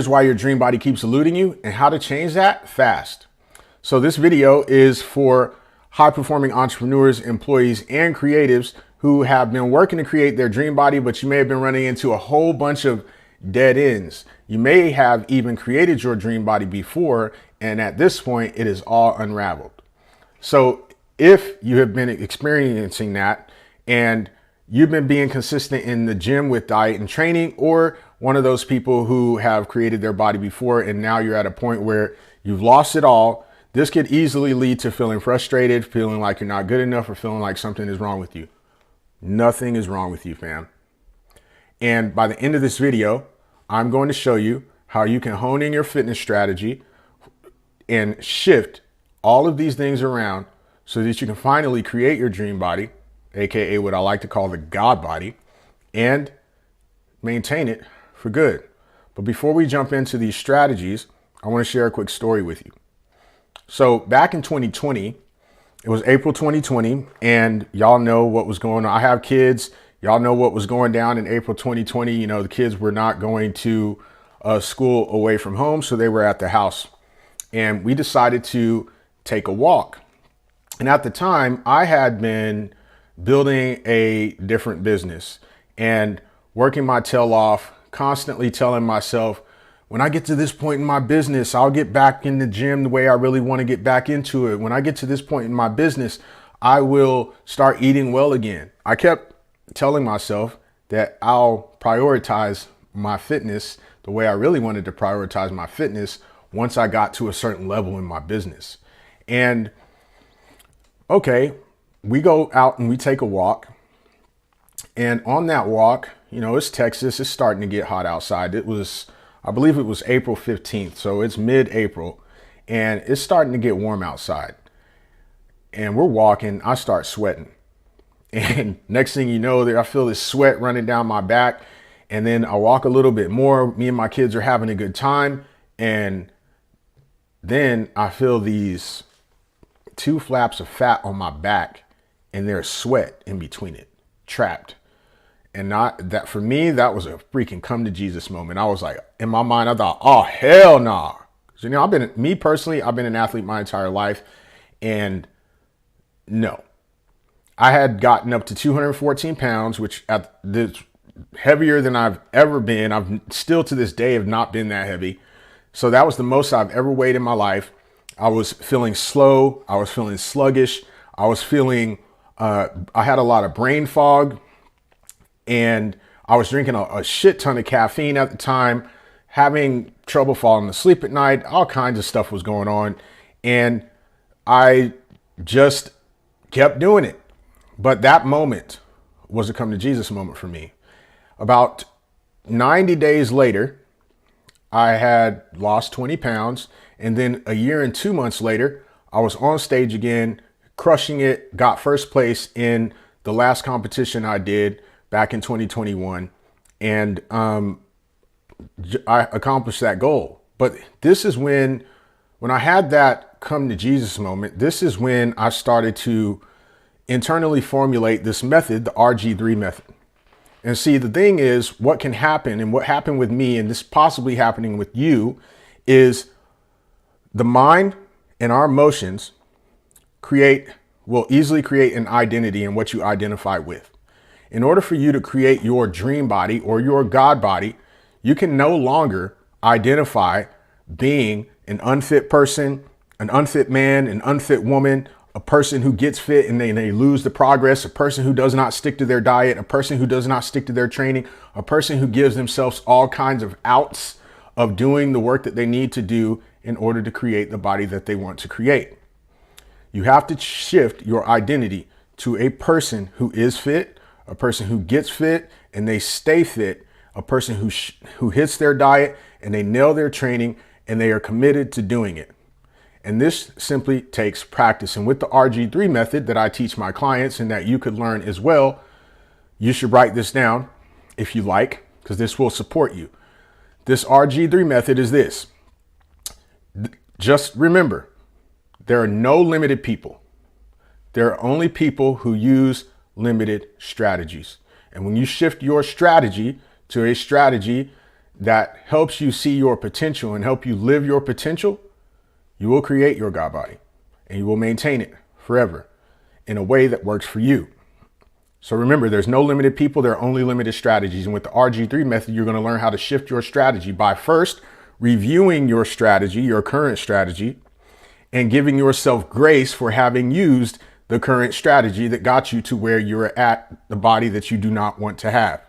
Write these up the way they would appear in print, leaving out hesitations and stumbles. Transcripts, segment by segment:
Here's why your dream body keeps eluding you and how to change that fast. So this video is for high performing entrepreneurs, employees, and creatives who have been working to create their dream body, but you may have been running into a whole bunch of dead ends. You may have even created your dream body before, and at this point, it is all unraveled. So if you have been experiencing that and you've been being consistent in the gym with diet and training, or one of those people who have created their body before and now you're at a point where you've lost it all, this could easily lead to feeling frustrated, feeling like you're not good enough, or feeling like something is wrong with you. Nothing is wrong with you, fam. And by the end of this video, I'm going to show you how you can hone in your fitness strategy and shift all of these things around so that you can finally create your dream body, aka what I like to call the God body, and maintain it for good. But before we jump into these strategies, I want to share a quick story with you. So back in 2020, it was April 2020, and y'all know what was going on. I have kids. Y'all know what was going down in April 2020. You know, the kids were not going to school away from home, so they were at the house. And we decided to take a walk. And at the time, I had been building a different business and working my tail off, constantly telling myself, when I get to this point in my business, I'll get back in the gym the way I really want to get back into it. When I get to this point in my business, I will start eating well again. I kept telling myself that I'll prioritize my fitness the way I really wanted to prioritize my fitness once I got to a certain level in my business. And okay, we go out and we take a walk. And on that walk, you know, it's Texas, it's starting to get hot outside. I believe it was April 15th. So it's mid-April and it's starting to get warm outside. And we're walking, I start sweating. And next thing you know, I feel this sweat running down my back. And then I walk a little bit more. Me and my kids are having a good time. And then I feel these two flaps of fat on my back and there's sweat in between it, trapped. And not that for me, that was a freaking come to Jesus moment. I was like, in my mind, I thought, oh, hell no. Nah. You know, I've been an athlete my entire life. And no, I had gotten up to 214 pounds, which at this heavier than I've ever been. I've still to this day have not been that heavy. So that was the most I've ever weighed in my life. I was feeling slow. I was feeling sluggish. I was feeling, I had a lot of brain fog. And I was drinking a shit ton of caffeine at the time, having trouble falling asleep at night. All kinds of stuff was going on. And I just kept doing it. But that moment was a come to Jesus moment for me. About 90 days later, I had lost 20 pounds. And then a year and 2 months later, I was on stage again, crushing it, got first place in the last competition I did back in 2021. And I accomplished that goal. But this is when I had that come to Jesus moment, this is when I started to internally formulate this method, the RG3 method. And see, the thing is, what can happen and what happened with me, and this possibly happening with you, is the mind and our emotions will easily create an identity in what you identify with. In order for you to create your dream body or your God body, you can no longer identify being an unfit person, an unfit man, an unfit woman, a person who gets fit and they lose the progress, a person who does not stick to their diet, a person who does not stick to their training, a person who gives themselves all kinds of outs of doing the work that they need to do in order to create the body that they want to create. You have to shift your identity to a person who is fit, a person who gets fit and they stay fit, a person who hits their diet and they nail their training and they are committed to doing it. And this simply takes practice. And with the RG3 method that I teach my clients and that you could learn as well, you should write this down if you like, because this will support you. This RG3 method is this. Just remember, there are no limited people. There are only people who use limited strategies. And when you shift your strategy to a strategy that helps you see your potential and help you live your potential, you will create your God body and you will maintain it forever in a way that works for you. So remember, there's no limited people, there are only limited strategies. And with the RG3 method, you're going to learn how to shift your strategy by first reviewing your strategy, your current strategy, and giving yourself grace for having used the current strategy that got you to where you're at, the body that you do not want to have.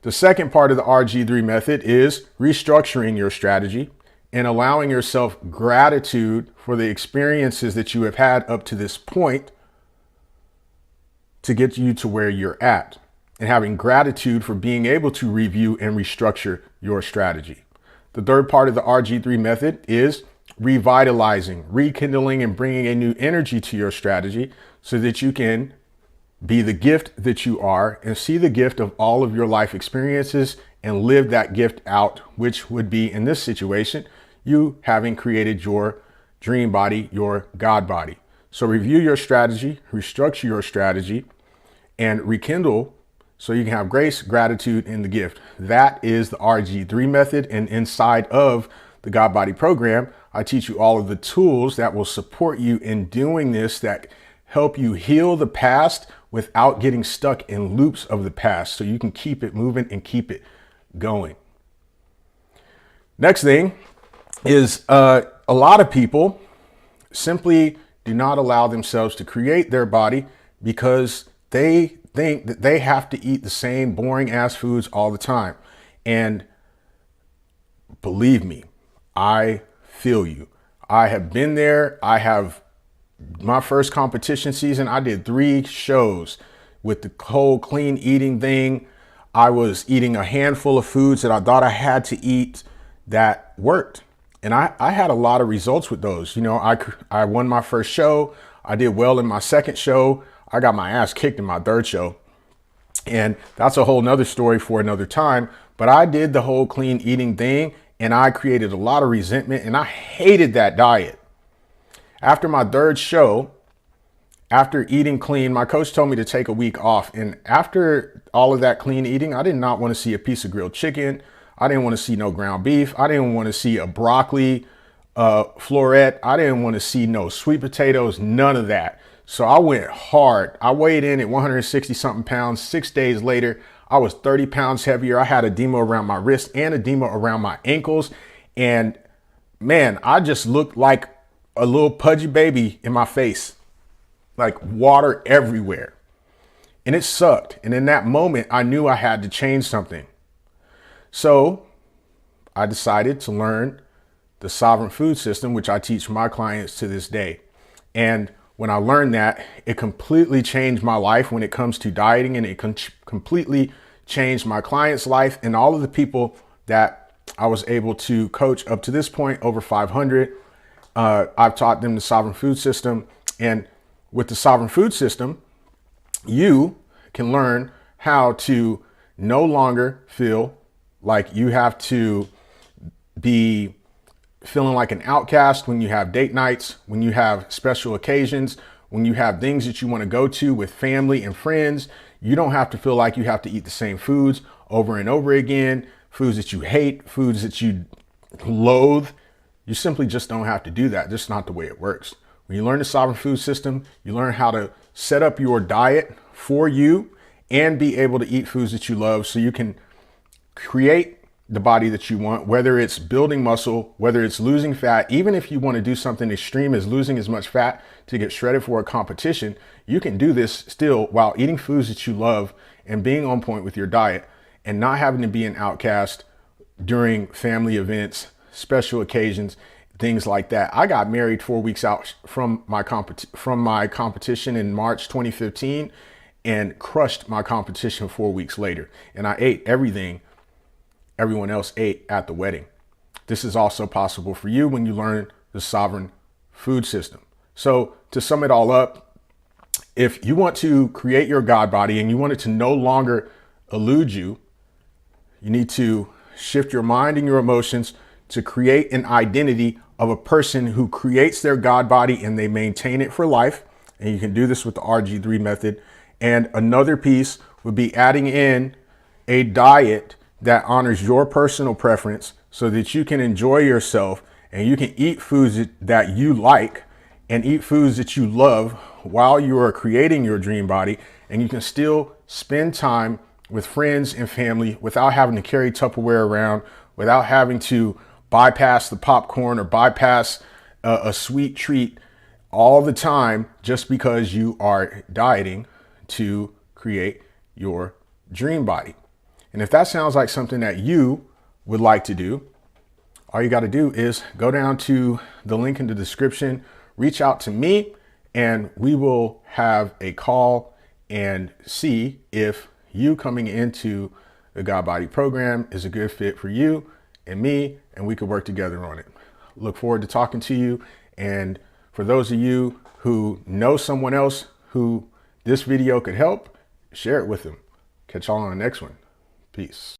The second part of the RG3 method is restructuring your strategy and allowing yourself gratitude for the experiences that you have had up to this point to get you to where you're at, and having gratitude for being able to review and restructure your strategy. The third part of the RG3 method is revitalizing, rekindling, and bringing a new energy to your strategy so that you can be the gift that you are and see the gift of all of your life experiences and live that gift out, which would be, in this situation, you having created your dream body, your God body. So review your strategy, restructure your strategy, and rekindle so you can have grace, gratitude, and the gift. That is the RG3 method. And inside of the God Body program, I teach you all of the tools that will support you in doing this, that help you heal the past without getting stuck in loops of the past, so you can keep it moving and keep it going. Next thing is a lot of people simply do not allow themselves to create their body because they think that they have to eat the same boring ass foods all the time. And believe me, I feel you. I have been there. My first competition season, I did 3 shows with the whole clean eating thing. I was eating a handful of foods that I thought I had to eat that worked. And I had a lot of results with those. You know, I won my first show. I did well in my second show. I got my ass kicked in my third show. And that's a whole nother story for another time. But I did the whole clean eating thing, and I created a lot of resentment, and I hated that diet. After my third show, after eating clean, my coach told me to take a week off. And after all of that clean eating, I did not want to see a piece of grilled chicken. I didn't want to see no ground beef. I didn't want to see a broccoli floret. I didn't want to see no sweet potatoes, none of that. So I went hard. I weighed in at 160 something pounds. 6 days later, I was 30 pounds heavier. I had edema around my wrist and edema around my ankles. And man, I just looked like a little pudgy baby in my face, like water everywhere. And it sucked. And in that moment, I knew I had to change something. So I decided to learn the sovereign food system, which I teach my clients to this day. And when I learned that, it completely changed my life when it comes to dieting, and it completely changed my clients' life and all of the people that I was able to coach up to this point, over 500. I've taught them the sovereign food system. And with the sovereign food system, you can learn how to no longer feel like you have to be feeling like an outcast when you have date nights, when you have special occasions, when you have things that you want to go to with family and friends. You don't have to feel like you have to eat the same foods over and over again, foods that you hate, foods that you loathe. You simply just don't have to do that. That's not the way it works. When you learn the sovereign food system, you learn how to set up your diet for you and be able to eat foods that you love so you can create the body that you want, whether it's building muscle, whether it's losing fat. Even if you want to do something extreme as losing as much fat to get shredded for a competition, you can do this still while eating foods that you love and being on point with your diet and not having to be an outcast during family events, special occasions, things like that. I got married 4 weeks out from my competition in March 2015 and crushed my competition 4 weeks later. And I ate everything everyone else ate at the wedding. This is also possible for you when you learn the sovereign food system. So to sum it all up, if you want to create your God body and you want it to no longer elude you, you need to shift your mind and your emotions to create an identity of a person who creates their God body and they maintain it for life. And you can do this with the RG3 method. And another piece would be adding in a diet that honors your personal preference so that you can enjoy yourself and you can eat foods that you like and eat foods that you love while you are creating your dream body, and you can still spend time with friends and family without having to carry Tupperware around, without having to bypass the popcorn or bypass a sweet treat all the time just because you are dieting to create your dream body. And if that sounds like something that you would like to do, all you got to do is go down to the link in the description, reach out to me, and we will have a call and see if you coming into the God Body program is a good fit for you and me, and we could work together on it. Look forward to talking to you. And for those of you who know someone else who this video could help, share it with them. Catch y'all on the next one. Peace.